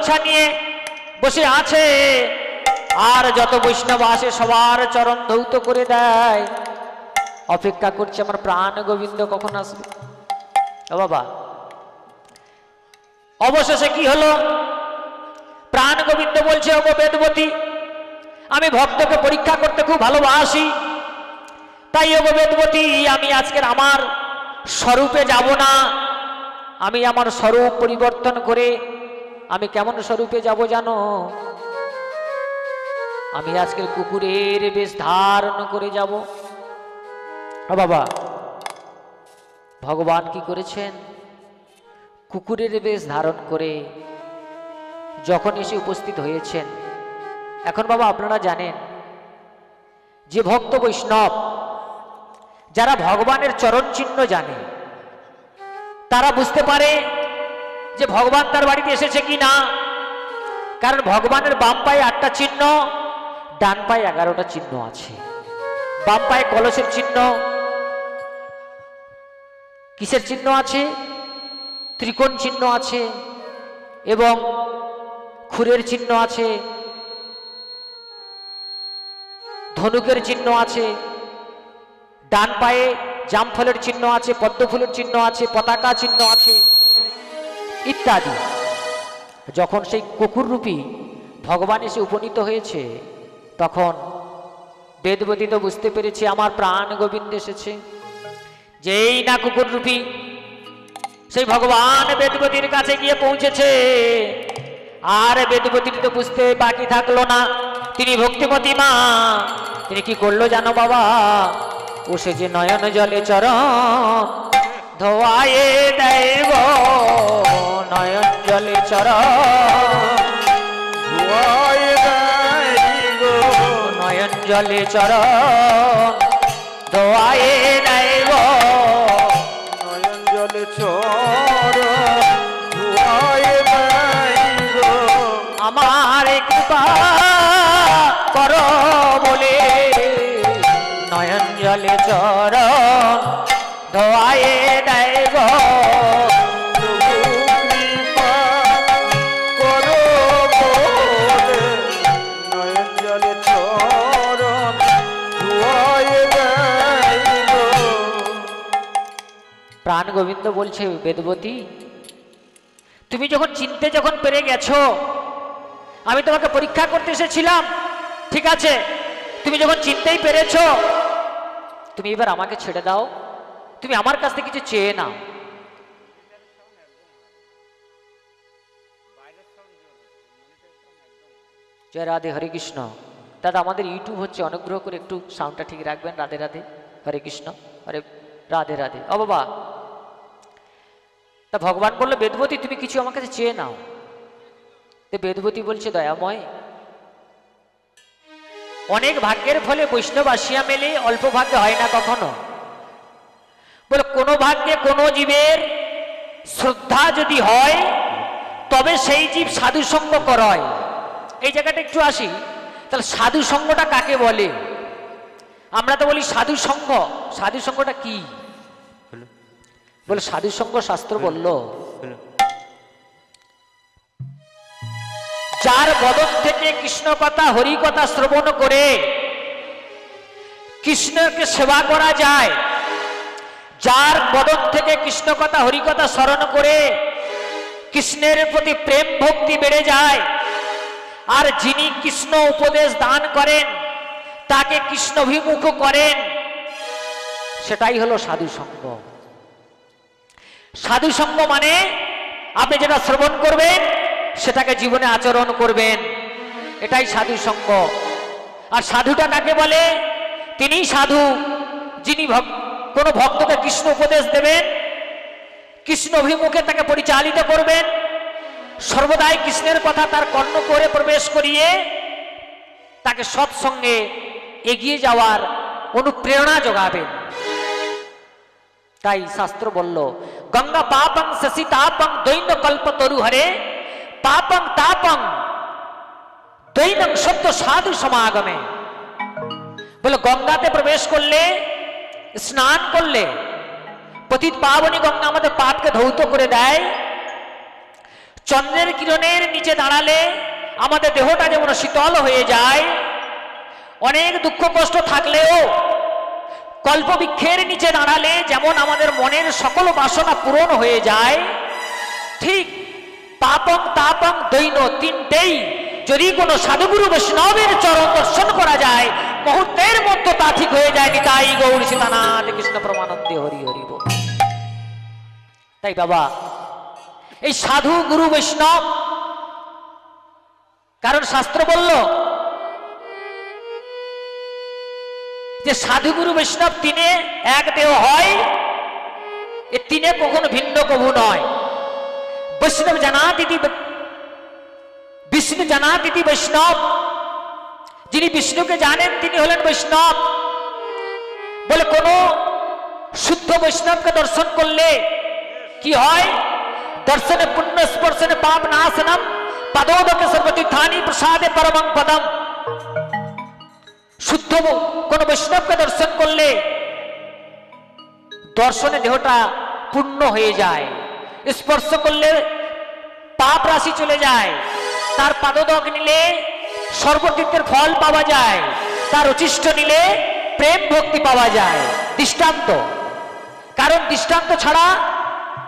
গামছা নিয়ে বসে আছে, আর যত বৈষ্ণব আসে সবার চরণ ধৌত করে দেয়, অপেক্ষা করছে আমার প্রাণ গোবিন্দ কখন আসবে। ও বাবা, অবশেষে কি হলো? প্রাণ গোবিন্দ বলছে, ওগো বেদবতী, আমি ভক্তকে পরীক্ষা করতে খুব ভালোবাসি, তাই ওগো বেদবতী আমি আজকের আমার স্বরূপে যাব না, আমি আমার স্বরূপ পরিবর্তন করে আমি কেমন স্বরূপে যাব জানো? আমি আজকে কুকুরের বেশ ধারণ করে যাব। ও বাবা, ভগবান কি করেছেন? কুকুরের বেশ ধারণ করে যখন এসে উপস্থিত হয়েছেন। এখন বাবা আপনারা জানেন যে ভক্ত বৈষ্ণব যারা ভগবানের চরণ চিহ্ন জানে, তারা বুঝতে পারে যে ভগবান তার বাড়িতে এসেছে কি না। কারণ ভগবানের বাম পায়ে 8টা চিহ্ন, ডান পায়ে 11টা চিহ্ন আছে। বাম পায়ে কলসের চিহ্ন, কিসের চিহ্ন আছে? ত্রিকোণ চিহ্ন আছে, এবং খুরের চিহ্ন আছে, ধনুকের চিহ্ন আছে। ডান পায়ে জামফলের চিহ্ন আছে, পদ্মফুলের চিহ্ন আছে, পতাকা চিহ্ন আছে ইত্যাদি। যখন সেই কুকুররূপী ভগবান এসে উপনীত হয়েছে, তখন বেদবতী তো বুঝতে পেরেছে আমার প্রাণ গোবিন্দ এসেছে। যেই না কুকুররূপী সেই ভগবান বেদবতীর কাছে গিয়ে পৌঁছেছে, আর বেদবতীর তো বুঝতে বাকি থাকলো না, তিনি ভক্তিমতী মা। তিনি কি করলো জানো বাবা? ও সে যে নয়ন জলে চরণ ধোয়ায়ে দেয় গো, নয়ন জলে চরণ ধোয়ায়ে দেয় গো, নয়ন জলে চরণ ধোয়ায়ে দেয় গো, নয়ন জলে চরণ ধোয়ায়ে দেয় গো। আমার কৃপা করো বলে নয়ন জলে চরণ ধোয়ায়ে দেয় গো, কৃপা করো বলে নয়ন জলে চরণ ধোয়ায়ে দেয় গো। প্রাণ গোবিন্দ বলছে, বেদবতী তুমি যখন চিনতে যখন পেরে গেছো, আমি তোমাকে পরীক্ষা করতে এসেছিলাম, ঠিক আছে, তুমি যখন চিনতেই পেরেছো, তুমি এবার আমাকে ছেড়ে দাও, তুমি আমার কাছ থেকে কিছু চেয়ে নাও। জয় রাধে, হরে কৃষ্ণ। দাদা আমাদের ইউটিউব হচ্ছে, অনুগ্রহ করে একটু সাউন্ডটা ঠিক রাখবেন। রাধে রাধে, হরে কৃষ্ণ, হরে রাধে রাধে। ও বাবা, তা ভগবান বললো, বেদবতী তুমি কিছু আমার কাছে চেয়ে নাও। তো বেদবতী বলছে, দয়াময়, অনেক ভাগ্যের ফলে বৈষ্ণব আসিয়া মেলে, অল্প ভাগ্যে হয় না কখনো। বলে কোনো ভাগ্যে কোনো জীবের শ্রদ্ধা যদি হয়, তবে সেই জীব সাধু সঙ্গ করায়। এই জায়গাটা একটু আসি, তাহলে সাধু সঙ্গটা কাকে বলে? আমরা তো বলি সাধু সঙ্গ, সাধু সঙ্গটা কি? বলে সাধু সঙ্গ শাস্ত্র বলল, যার বদন থেকে কৃষ্ণ কথা হরি কথা শ্রবণ করে কৃষ্ণকে সেবা করা যায়, যার বদন থেকে কৃষ্ণ কথা হরি কথা স্মরণ করে কৃষ্ণের প্রতি প্রেম ভক্তি বেড়ে যায়, আর যিনি কৃষ্ণ উপদেশ দান করেন তাকে কৃষ্ণভিমুখ করেন, সেটাই হলো সাধু সঙ্গ। সাধু সঙ্গ মানে আপনি যেটা শ্রবণ করবেন সেটাকে জীবনে আচরণ করবেন, এটাই সাধু সঙ্গ। আর সাধুটা কাকে বলে? তিনি সাধু যিনি কোনো ভক্তকে কৃষ্ণ উপদেশ দেবেন, কৃষ্ণ অভিমুখে তাকে পরিচালিত করবেন, সর্বদাই কৃষ্ণের কথা তার কর্ণ করে প্রবেশ করিয়ে তাকে সৎসঙ্গে এগিয়ে যাওয়ার অনুপ্রেরণা যোগাবেন। তাই শাস্ত্র বলল, গঙ্গা পাপং শশী তাপং দৈন্য কল্প তরু হরে, পাপং তাপং দৈনং সত্য সাধু সমাগমে। বলে গঙ্গাতে প্রবেশ করলে, স্নান করলে, পতিত পাবনী গঙ্গা আমাদের পাপকে ধৌত করে দেয়, চন্দ্রের কিরণের নিচে দাঁড়ালে আমাদের দেহটা যেমন শীতল হয়ে যায়, অনেক দুঃখ কষ্ট থাকলেও কল্পবৃক্ষের নিচে দাঁড়ালে যেমন আমাদের মনের সকল বাসনা পূরণ হয়ে যায়, ঠিক পাপং তাপং দৈন তিনটেই যদি কোনো সাধুগুরু বৈষ্ণবের চরণ দর্শন করা যায়, মুহূর্তের মধ্যে তা ঠিক হয়ে যায়। নিতাই গৌর সীতানাথ কৃষ্ণ প্রমানন্দে হরি হরি বল। তাই বাবা, এই সাধু গুরু বৈষ্ণব, কারণ শাস্ত্র বলল যে সাধু গুরু বৈষ্ণব তিনে এক দেহ হয়, এ তিনে কখনো ভিন্ন কভু নয়। বৈষ্ণব জানাতিথি বিষ্ণু জানাতিথি বৈষ্ণব, যিনি বিষ্ণুকে জানেন তিনি হলেন বৈষ্ণব। বলে কোন শুদ্ধ বৈষ্ণবকে দর্শন করলে কি হয়? দর্শনে পুণ্য স্পর্শনে পাপ নাশনম পদোদকে সর্বতীর্থানি প্রসাদে পরমং পদম। শুদ্ধ কোন বৈষ্ণবকে দর্শন করলে দর্শনে দেহটা পূর্ণ হয়ে যায়, স্পর্শ করলে পাপ রাশি চলে যায়, তার পাদোদক নিলে সর্বতীর্থের ফল পাওয়া যায়, তার উচিষ্ট নিলে প্রেম ভক্তি পাওয়া যায়। দৃষ্টান্ত, কারণ দৃষ্টান্ত ছাড়া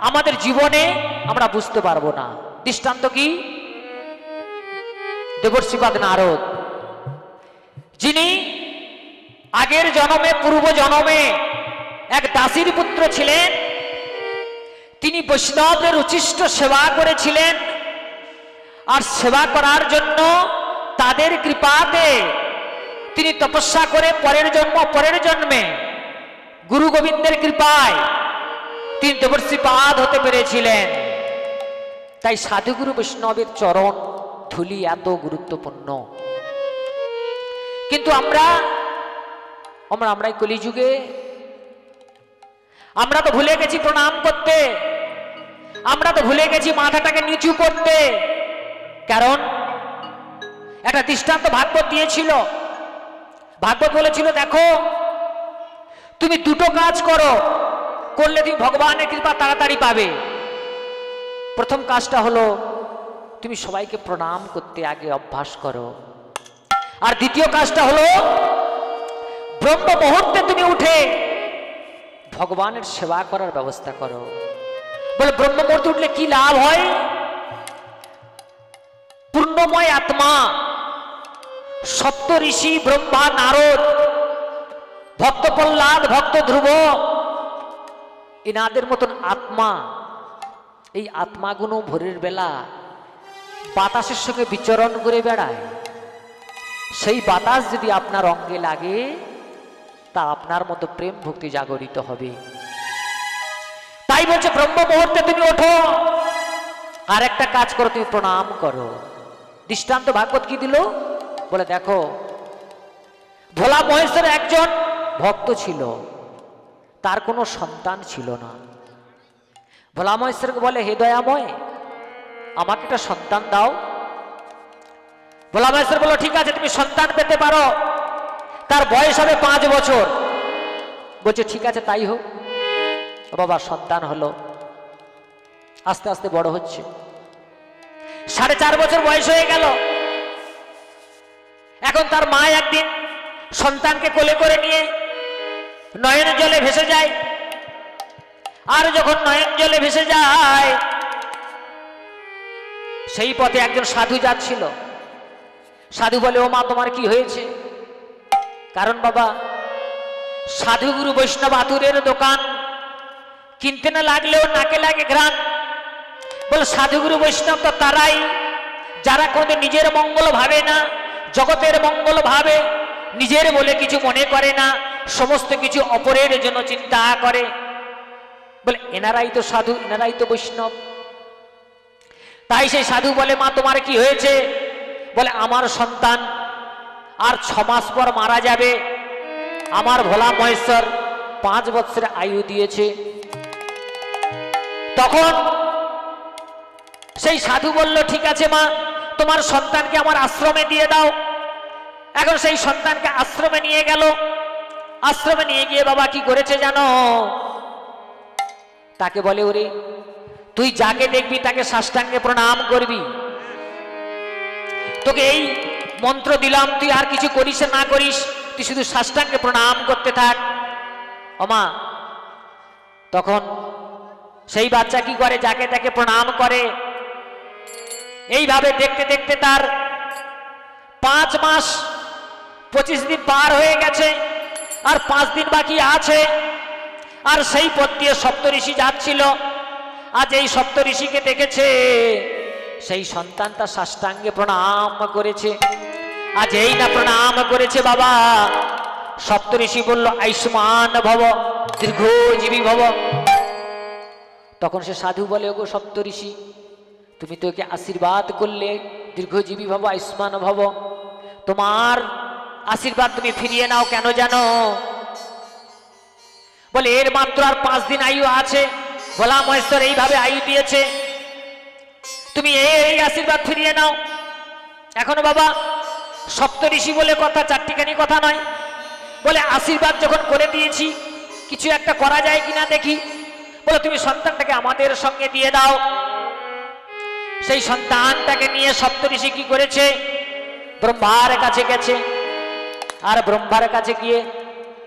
আমাদের জীবনে আমরা বুঝতে পারবো না। দৃষ্টান্ত কি? দেবর্ষিপাদ নারদ, যিনি আগের জন্মে পূর্ব জন্মে এক দাসীর পুত্র ছিলেন, তিনি বৈষ্ণবদের উচিষ্ট সেবা করেছিলেন, আর সেবা করার জন্য তাদের কৃপাতে তিনি তপস্যা করে পরের জন্মে গুরু গোবিন্দের কৃপায় তিনি দেবর্ষিপাদ হতে পেরেছিলেন। তাই সাধুগুরু বৈষ্ণবের চরণ ধুলি এত গুরুত্বপূর্ণ। কিন্তু আমরা এই কলিযুগে আমরা তো ভুলে গেছি প্রণাম করতে, আমরা তো ভুলে গেছি মাথাটাকে নিচু করতে। কারণ একটা দৃষ্টান্ত ভাগবত দিয়েছিল। ভাগবত বলেছিল, দেখো তুমি দুটো কাজ করো, করলে তুমি ভগবানের কৃপা তাড়াতাড়ি পাবে। প্রথম কাজটা হলো তুমি সবাইকে প্রণাম করতে আগে অভ্যাস করো, আর দ্বিতীয় কাজটা হলো ব্রহ্ম মুহূর্তে তুমি উঠে ভগবানের সেবা করার ব্যবস্থা করো। বলে ব্রহ্ম মুহূর্তে উঠলে কি লাভ হয়? পূর্ণময় আত্মা সপ্ত ঋষি ব্রহ্মা নারদ ভক্ত প্রহ্লাদ ভক্ত ধ্রুব এনাদের মতন আত্মা, এই আত্মাগুলো ভোরের বেলা বাতাসের সঙ্গে বিচরণ করে বেড়ায়। সেই বাতাস যদি আপনার অঙ্গে লাগে তা আপনার মতো প্রেম ভক্তি জাগরিত হবে। তাই বলছে ব্রহ্ম মুহূর্তে তুমি ওঠো, আর একটা কাজ করো, তুমি প্রণাম করো। দৃষ্টান্ত ভাগবত কি দিল? বলে দেখো ভোলা মহেশ্বর একজন ভক্ত ছিল, তার কোনো সন্তান ছিল না। ভোলা মহেশ্বরকে বলে, হে দয়াময়, আমাকে একটা সন্তান দাও। ভোলা মহেশ্বর বলল, ঠিক আছে, তুমি সন্তান পেতে পারো। তার বয়স হবে 5 বছর। বলছে ঠিক আছে, তাই হোক। বাবা সন্তান হলো, আস্তে আস্তে বড় হচ্ছে। 4.5 বছর বয়স হয়ে গেল। এখন তার মা একদিন সন্তানকে কোলে করে নিয়ে নয়ন জলে ভেসে যায়। আর যখন নয়ন জলে ভেসে যায়, সেই পথে একজন সাধু যাচ্ছিল। সাধু বলে, ও মা, তোমার কি হয়েছে? কারণ বাবা সাধুগুরু বৈষ্ণব আতুরের দোকান, কিনতে না লাগলেও নাকে লাগে ঘ্রাণ। বলে সাধুগুরু বৈষ্ণব তো তারাই যারা কোনোদিন নিজের মঙ্গল ভাবে না, জগতের মঙ্গল ভাবে, নিজের বলে কিছু মনে করে না, সমস্ত কিছু অপরের জন্য চিন্তা করে। বলে এনারাই তো সাধু, এনারাই তো বৈষ্ণব। তাই সেই সাধু বলে, মা তোমার কি হয়েছে? বলে আমার সন্তান আর 6 মাস পর মারা যাবে। আমার ভোলা মহেশ্বর 5 বছরের আয়ু দিয়েছে। তখন সেই সাধু বলল, ঠিক আছে মা, তোমার সন্তানকে আমার আশ্রমে দিয়ে দাও। এখন সেই সন্তানকে আশ্রমে নিয়ে গেল। আশ্রমে নিয়ে গিয়ে বাবা কি করেছে জানো? তাকে বলে, ওরে তুই যাকে দেখবি তাকে সাষ্টাঙ্গে প্রণাম করবি। তোকে এই মন্ত্র দিলাম, তুই আর কিছু করিস না করিস, তুই শুধু সাষ্টাঙ্গে প্রণাম করতে থাক। ওমা তখন সেই বাচ্চা কি করে, যাকে তাকে প্রণাম করে। এইভাবে দেখতে দেখতে তার 5 মাস 25 দিন পার হয়ে গেছে, আর 5 দিন বাকি আছে। আর সেই পথ দিয়ে সপ্তঋষি যাচ্ছিল। আজ এই সপ্তঋষিকে দেখেছে, সেই সন্তান তার সাষ্টাঙ্গে প্রণাম করেছে। আজ এই না প্রণাম করেছে বাবা, সপ্তঋষি বলল আয়ুষ্মান ভব দীর্ঘজীবী ভব। তখন সে সাধু বলে, ওগো সপ্তঋষি, তুমি তো ওকে আশীর্বাদ করলে দীর্ঘজীবী ভব আয়ুষ্মান ভব, তোমার আশীর্বাদ তুমি ফিরিয়ে নাও কেন জানো? বলে এর মাত্র আর 5 দিন আয়ু আছে, ভোলা মহেশ্বর এইভাবে আয়ু দিয়েছে, তুমি এই আশীর্বাদ ফিরিয়ে নাও। এখনো বাবা সপ্তঋষি বলে কথা, চারটিখানি কথা নয়। বলে আশীর্বাদ যখন করে দিয়েছি, কিছু একটা করা যায় কিনা দেখি। বলে তুমি সন্তানটাকে আমাদের সঙ্গে দিয়ে দাও। সেই সন্তানটাকে নিয়ে সপ্তঋষি কি করেছে, ব্রহ্মার কাছে গেছে। আর ব্রহ্মার কাছে গিয়ে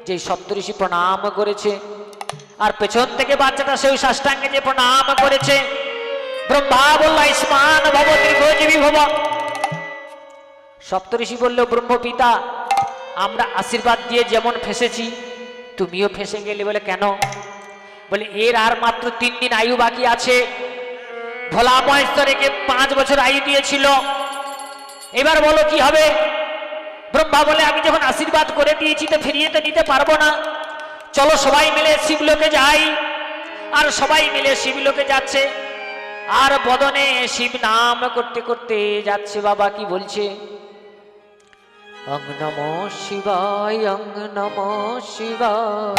যেই সপ্তঋষি প্রণাম করেছে, আর পেছন থেকে বাচ্চাটা সেই সাষ্টাঙ্গে যে প্রণাম করেছে, ব্রহ্মা বলল আয়ুষ্মান ভব দীর্ঘজীবী ভব। সপ্তঋষি বলল, ব্রহ্ম পিতা, আমরা আশীর্বাদ দিয়ে যেমন ফেসেছি, তুমিও ফেসে গেলে। বলে কেন? বলে এর আর মাত্র 3 দিন আয়ু বাকি আছে। ভোলা মহেশ্বর একে 5 বছর আয়ু দিয়েছিল, এবার বলো কি হবে? ব্রহ্মা বলে, আমি যখন আশীর্বাদ করে দিয়েছি তো ফিরিয়ে তো নিতে পারবো না, চলো সবাই মিলে শিবলোকে যাই। আর সবাই মিলে শিবলোকে যাচ্ছে, আর বদনে শিব নাম করতে করতে যাচ্ছে। বাবা কি বলছে? অং নমো শিবায়, অং নমো শিবায়,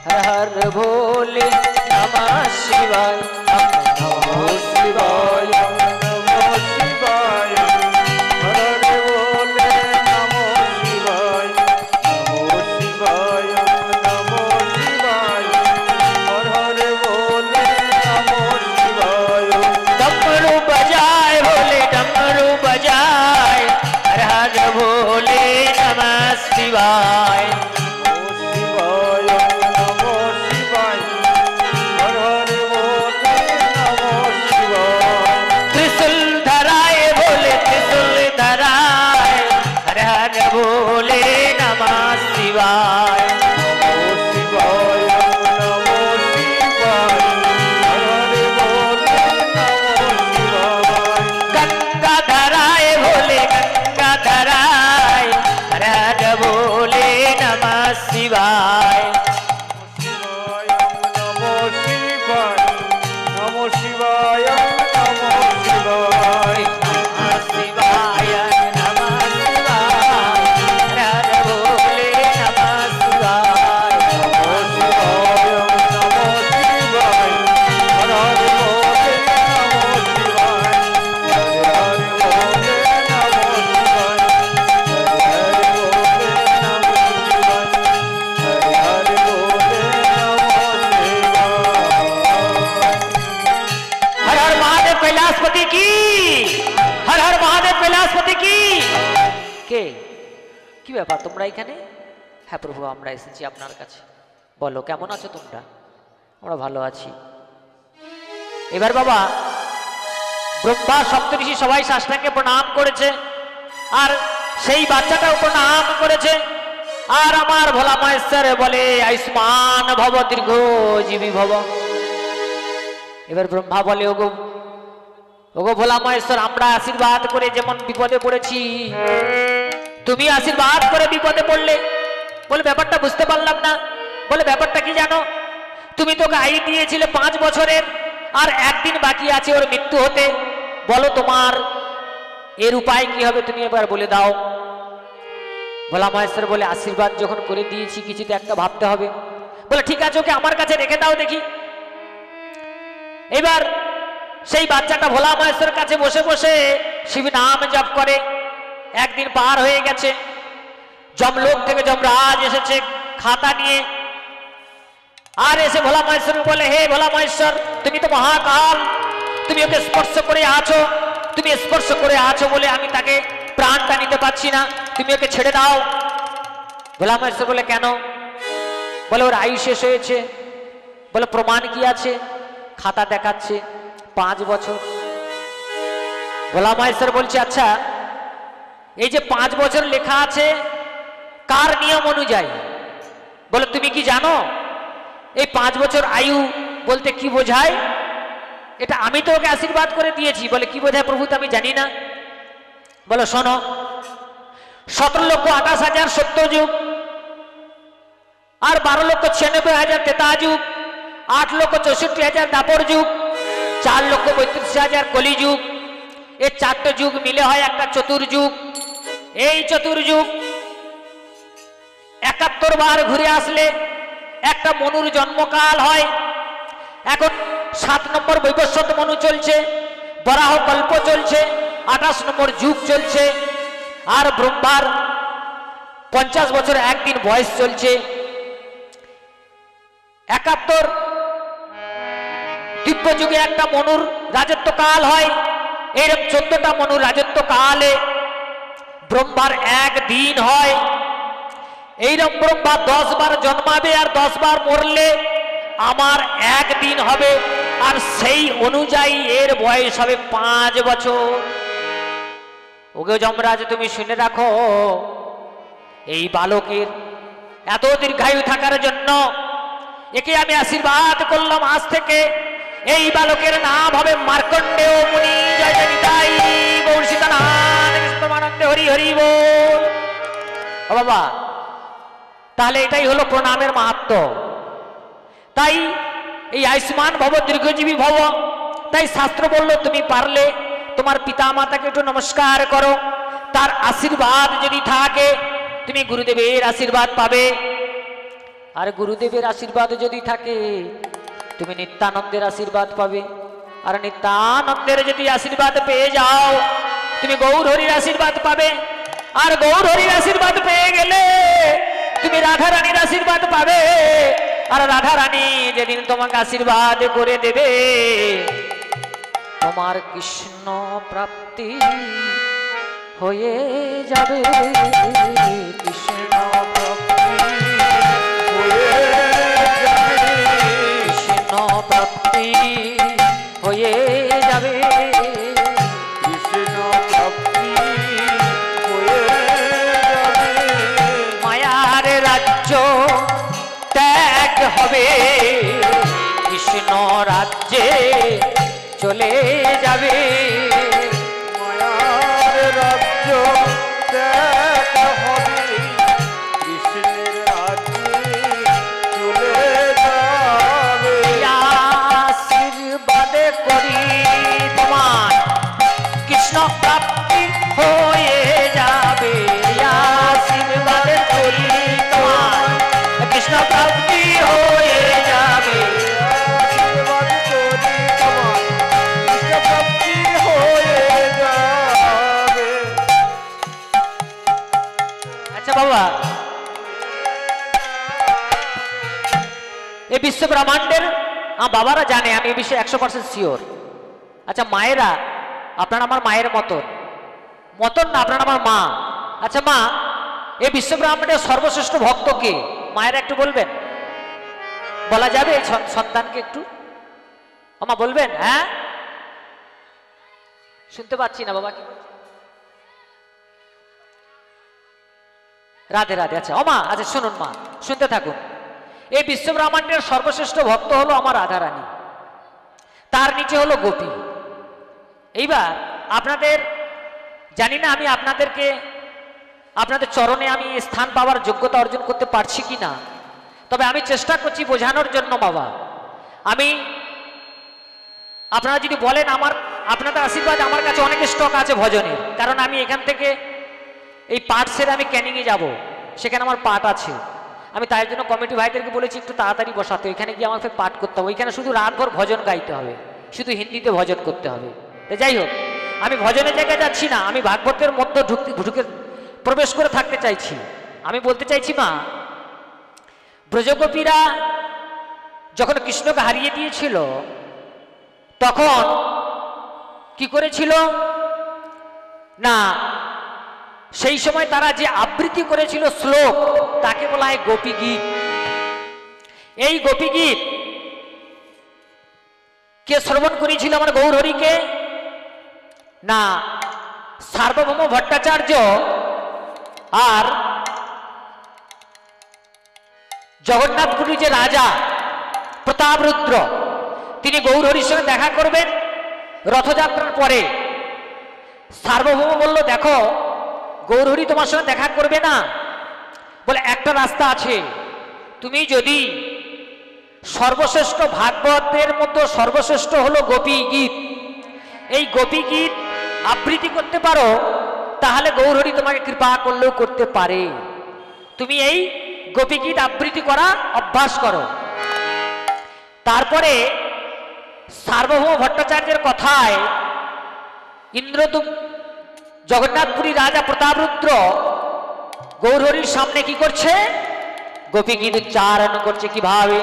হর হর ভোলে নমঃ শিবায়, অং নমো শিবায়, অং নমো শিবায়, হর হর ভোলে নমঃ শিবায়, নমো শিবায়, অং নমো শিবায়, হর হর ভোলে নমঃ শিবায়। ডমরু বজায় ভোলে, ডমরু বজায়, হর হর ভোলে নমঃ শিবায়। भोले नमः शिवाय, नमो शिवाय, नमो शिवाय, हर हर भोले नमो शिवाय। गंगाधराय भोले, गंगाधराय, हर हर भोले नमः शिवाय। नमो शिवाय, नमो शिवाय, नमो शिवाय, नमः शिवाय, नमः কি ব্যাপার তোমরা এখানে? হ্যাঁ প্রভু, আমরা এসেছি আপনার কাছে। বলো কেমন আছো তোমরা? আমরা ভালো আছি। এবার বাবা ব্রহ্মা সপ্তঋষি সবাই সাষ্টাঙ্গে প্রণাম করেছে, আর সেই বাচ্চাটাও প্রণাম করেছে। আর আমার ভোলা মহেশ্বর বলে আয়ুষ্মান ভব দীর্ঘজীবী ভব। এবার ব্রহ্মা বলে, ওগো ওগো ভোলা মহেশ্বর, আমরা আশীর্বাদ করে যেমন বিপদে পড়েছি, তুমি আশীর্বাদ করে বিপদে পড়লে। বলে ব্যাপারটা বুঝতে পারলাম না। বলে ব্যাপারটা কি জানো? তুমি তোকে আয়ু দিয়েছিলে 5 বছরের, আর 1 দিন বাকি আছে ওর মৃত্যু হতে। বলো তোমার এর উপায় কি হবে, তুমি এবার বলে দাও। ভোলা মহেশ্বর বলে, আশীর্বাদ যখন করে দিয়েছি কিছু তো একটা ভাবতে হবে। বলে ঠিক আছে, ওকে আমার কাছে রেখে দাও দেখি। এবার সেই বাচ্চাটা ভোলা মহেশ্বরের কাছে বসে বসে শিব নাম জপ করে। 1 দিন পার হয়ে গেছে, যমলোক থেকে যমরাজ এসেছে খাতা নিয়ে। আর এসে ভোলা মহেশ্বর বলে, হে ভোলা মহেশ্বর, তুমি তো মহাকাল, তুমি ওকে স্পর্শ করে আছো, তুমি স্পর্শ করে আছো বলে আমি তাকে প্রাণটা নিতে পারছি না, তুমি ওকে ছেড়ে দাও। ভোলা মহেশ্বর বলে, কেন? বলে, ওর আয়ু শেষ হয়েছে। বলে, প্রমাণ কি আছে? খাতা দেখাচ্ছে 5 বছর। ভোলা মহেশ্বর বলছে, আচ্ছা এই যে 5 বছর লেখা আছে কার নিয়ম অনুযায়ী? বলে, তুমি কি জানো এই 5 বছর আয়ু বলতে কি বোঝায়? এটা আমি তো ওকে আশীর্বাদ করে দিয়েছি। বলে, কি বোঝায় প্রভু? তো আমি জানি না। বলে, শোনো, 17,28,000 সত্য যুগ, আর 12,96,000 তেতা যুগ, 8,64,000 দাপর যুগ, 4,32,000 কলি যুগ, এই 4টে যুগ মিলে হয় একটা চতুর্যুগ। এই চতুর্যুগ 71 বার ঘুরে আসলে একটা মনুর জন্মকাল হয়। এখন 7 নম্বর বৈবস্বত মনু চলছে, বরাহ কল্প চলছে, 28 নম্বর যুগ চলছে, আর ব্রহ্মার 50 বছর একদিন বয়স চলছে। 71 দিব্য যুগে একটা মনুর রাজত্ব কাল হয়। এরকম 14টা মনুর রাজত্ব কালে ব্রহ্মার একদিন হয়। এইরকম ব্রহ্মা 10 বার জন্মাবে আর 10 বার মরলে আমার একদিন হবে, আর সেই অনুযায়ী এর বয়স হবে 5 বছর। ওকে যমরাজ, তুমি শুনে রাখো, এই বালকের এত দীর্ঘায়ু থাকার জন্য একে আমি আশীর্বাদ করলাম, আজ থেকে এই বালকের নাম হবে মার্কণ্ডেয় মুনি। জয় জয় নিতাই গৌর সীতানাথ কৃষ্ণমানন্দে হরি হরি বল। ও বাবা, তাহলে এটাই হলো প্রণামের মাহাত্ম্য। তাই এই আয়ুষ্মান ভব দীর্ঘজীবী ভব, তাই শাস্ত্র বলল তুমি পারলে তোমার পিতা মাতাকে একটু নমস্কার করো, তার আশীর্বাদ যদি থাকে তুমি গুরুদেবের আশীর্বাদ পাবে, আর গুরুদেবের আশীর্বাদ যদি থাকে তুমি নিত্যানন্দের আশীর্বাদ পাবে, আর নিত্যানন্দের যদি আশীর্বাদ পেয়ে যাও তুমি গৌর হরির আশীর্বাদ পাবে, আর গৌর হরির আশীর্বাদ পেয়ে গেলে তুমি রাধা রানীর আশীর্বাদ পাবে, আর রাধা রানী যেদিন তোমাকে আশীর্বাদ করে দেবে তোমার কৃষ্ণ প্রাপ্তি হয়ে যাবে। কৃষ্ণ প্রাপ্তি হয়ে যাবে, কৃষ্ণ প্রাপ্তি হয়ে যাবে, মায়ার রাজ্য ত্যাগ হবে, কৃষ্ণ রাজ্যে চলে যাবে। মায়ার রাজ্য ত্যাগ হবে, কৃষ্ণের রাজ্যে চলে যাবে। আশীর্বাদ করি তোমার কৃষ্ণ প্রাপ্তি হয়ে যাবে, আশীর্বাদ করি তোমার কৃষ্ণ প্রাপ্তি হয়ে যাবে। আশীর্বাদ করি তোমার কৃষ্ণ প্রাপ্তি হয়ে যাবে। আচ্ছা বাবা, এই বিশ্ব ব্রহ্মাণ্ডের বাবারা জানে, আমি এই বিষয়ে 100% শিওর। আচ্ছা মায়েরা, আপনারা আমার মায়ের মতন মতন না, আপনারা আমার মা। আচ্ছা মা, এই বিশ্ব ব্রহ্মাণ্ডের সর্বশ্রেষ্ঠ ভক্ত কে? মায়েরা একটু বলবেন, বলা যাবে এই সন্তানকে একটু? আমা বলবেন? হ্যাঁ, শুনতে পাচ্ছি না বাবা। কি রাধে রাধে। আচ্ছা অমা, আচ্ছা শুনুন মা, শুনতে থাকুন। এই বিশ্ব ব্রহ্মাণ্ডের সর্বশ্রেষ্ঠ ভক্ত হলো আমার রাধা রানী, তার নিচে হলো গোপী। এইবার আপনাদের জানি না আমি আপনাদের চরণে আমি স্থান পাওয়ার যোগ্যতা অর্জন করতে পারছি কি না, তবে আমি চেষ্টা করছি বোঝানোর জন্য বাবা। আমি আপনারা যদি বলেন, আপনাদের আশীর্বাদ আমার কাছে অনেক স্টক আছে ভজনের, কারণ আমি এখান থেকে এই পাঠ সেরে আমি ক্যানিংয়ে যাব, সেখানে আমার পাঠ আছে। আমি তাই জন্য কমিটি ভাইদেরকে বলেছি একটু তাড়াতাড়ি বসাতে, ওইখানে গিয়ে আমাকে পাঠ করতে হবে, ওইখানে শুধু রাতভর ভজন গাইতে হবে, শুধু হিন্দিতে ভজন করতে হবে। তো যাই হোক, আমি ভজনের জায়গায় যাচ্ছি না, আমি ভাগবতের মধ্যে ঢুকে প্রবেশ করে থাকতে চাইছি। আমি বলতে চাইছি মা, ব্রজগোপীরা যখন কৃষ্ণকে হারিয়ে দিয়েছিল তখন কি করেছিল না, সেই সময় তারা যে আবৃত্তি করেছিল শ্লোক তাকে বলা হয় গোপী গীত। এই গোপী গীত কে শ্রবণ করেছিল আমার গৌরহরিকে না, সার্বভৌম ভট্টাচার্য আর জগন্নাথপুরীর যে রাজা প্রতাপরুদ্র তিনি গৌরহরির সঙ্গে দেখা করবেন রথযাত্রার পরে। সার্বভৌম বলল, দেখো গৌরহরি তোমার সঙ্গে দেখা করবে না, বলে একটা রাস্তা আছে, তুমি যদি সর্বশ্রেষ্ঠ ভাগবতের মধ্যে সর্বশ্রেষ্ঠ হলো গোপী গীত, এই গোপী গীত আবৃত্তি করতে পারো তাহলে গৌরহরি তোমাকে কৃপা করলেও করতে পারে, তুমি এই গোপী গীত আবৃত্তি করা অভ্যাস করো। তারপরে সার্বভৌম ভট্টাচার্যের কথায় ইন্দ্রদূত জগন্নাথপুরী রাজা প্রতাপরুদ্র গৌরহরির সামনে কি করছে, গোপী গীত উচ্চারণ করছে কিভাবে,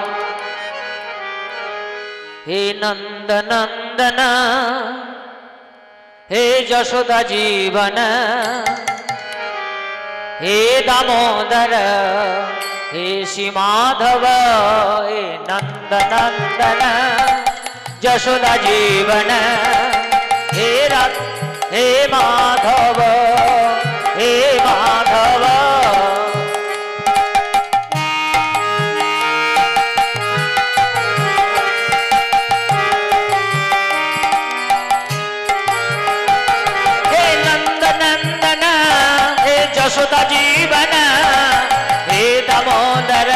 হে নন্দ নন্দন হে যশোদা জীবন হে দামোদর হে শ্রী মাধব হে নন্দ নন্দন যশোদা জীবন হে हे माधव हे माधव। हे नंद नंदन हे जशोदा जीवन हे दामोदर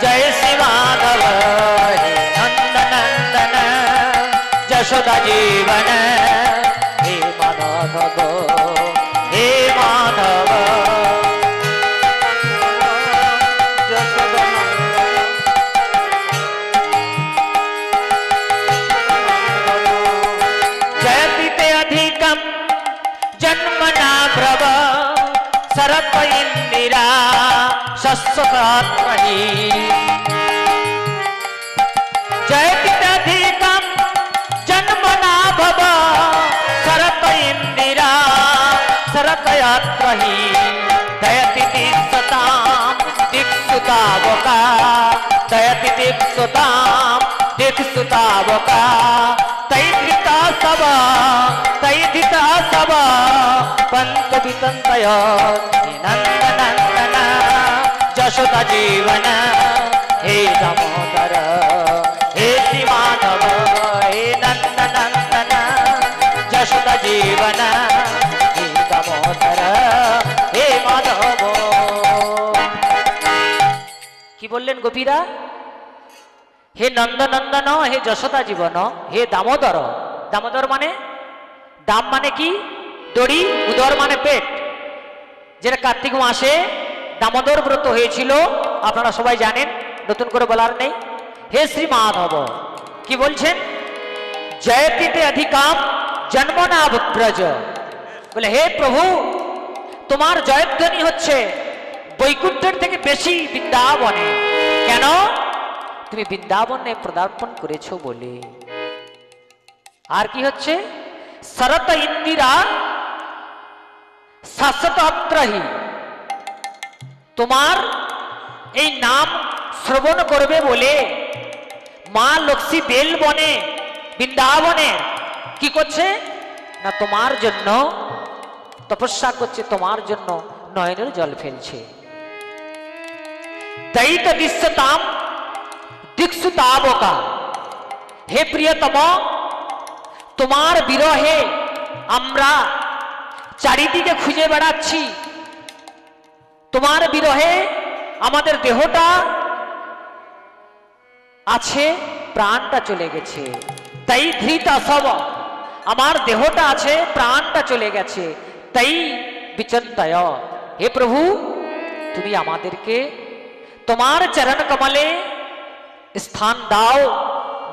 जय श्री माधव हे नंद नंदन जशोदा जीवन हे माधव। जयति ते अधिकं जन्मना प्रभ शरत इंदिरा शस्वतात्महि। जयति ते अधिकं जन्मना भव शरत इंदिरा शरतयात्रहि। दयति दीक्षतां दीक्षुतावका दयति दीक्षुतां दीक्षुतावका तैधृता सब पंत वितंतय नंद नंदन जशोदा जीवन हे दामोदर हे श्री माधव हे नंद नंदन जशोदा जीवन हे दामोदर हे माधव। কি বললেন গোপীরা, হে নন্দ নন্দন হে যশোদা জীবন হে দামোদর। দামোদর মানে দাম মানে কি, দড়ি, উদর মানে পেট। যেটা কার্তিক মাসে দামোদর ব্রত হয়েছিল আপনারা সবাই জানেন, নতুন করে বলার নেই। হে শ্রী মাধব কি বলছেন, জয়তিতে অধিকাম জন্মনা ব্রজ, বলে হে প্রভু তোমার জয়ধ্বনি হচ্ছে বৈকুণ্ঠের থেকে বেশি বৃন্দাবনে। কেন, তুমি বৃন্দাবনে পদার্পণ করেছো বলে। আর কি হচ্ছে, শরত ইন্দিরা শাশ্বতত্রহি, তোমার এই নাম শ্রবণ করবে বলে মা লক্ষ্মী বেল বনে বৃন্দাবনে কি করছে না, তোমার জন্য তপস্যা করছে, তোমার জন্য নয়নের জল ফেলছে। দয়িত দৃশ্যতাম দীক্ষুতাবকা, হে প্রিয়তম তোমার বিরহে আমরা চারিদিকে খুঁজে বেড়াচ্ছি, তোমার বিরহে আমাদের দেহটা আছে, প্রাণটা চলে গেছে। তাই ধৃত সব, আমার দেহটা আছে, প্রাণটা চলে গেছে। তাই বিচন্তয়, হে প্রভু তুমি আমাদেরকে তোমার চরণ কমলে স্থান দাও,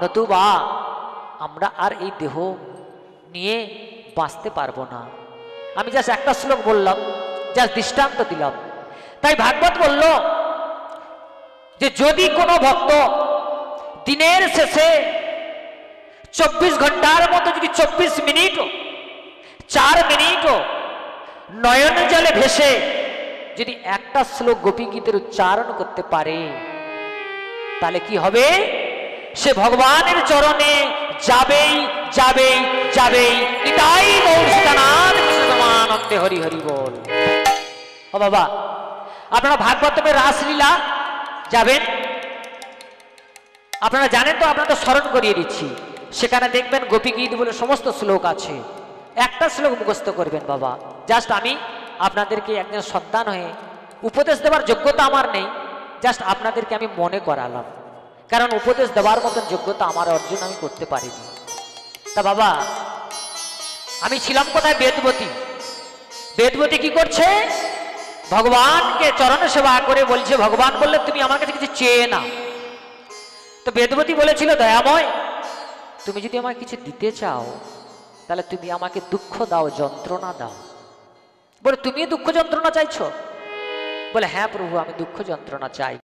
নতুবা আমরা আর এই দেহ নিয়ে বাঁচতে পারবো না। আমি জাস্ট একটা শ্লোক বললাম, জাস্ট দৃষ্টান্ত দিলাম। তাই ভাগবত বলল যে যদি কোনো ভক্ত দিনের শেষে 24 ঘন্টার মধ্যে যদি 24 মিনিটও 4 মিনিটও নয়ন জলে ভেসে যদি একটা শ্লোক গোপী গীতের উচ্চারণ করতে পারে, তাহলে কি হবে? সে ভগবানের চরণে যাবেই যাবেই যাবেই। নিতাই গৌর সীতানাথ কৃষ্ণমানন্দে হরি হরি বল। ও বাবা, আপনারা ভাগবতের রাসলীলা যাবেন, আপনারা জানেন তো, আপনাদের স্মরণ করিয়ে দিচ্ছি। সেখানে দেখবেন গোপী গীত বলে সমস্ত শ্লোক আছে। একটা শ্লোক মুখস্থ করবেন বাবা। জাস্ট আমি আপনাদেরকে একজন সন্তান হয়ে উপদেশ দেওয়ার যোগ্যতা আমার নেই, জাস্ট আপনাদেরকে আমি মনে করালাম, কারণ উপদেশ দেওয়ার মতন যোগ্যতা আমার অর্জন আমি করতে পারিনি। তা বাবা, আমি ছিলাম কোথায়? বেদবতী। বেদবতী কি করছে? ভগবানকে চরণ সেবা করে বলছে, ভগবান বললে তুমি আমার কাছে কিছু চেয়ে না। তো বেদবতী বলেছিল, দয়াময় তুমি যদি আমাকে কিছু দিতে চাও তাহলে তুমি আমাকে দুঃখ দাও, যন্ত্রণা দাও। বলে তুমি দুঃখ যন্ত্রণা চাইছো? বলে হ্যাঁ প্রভু, আমি দুঃখ যন্ত্রণা চাই।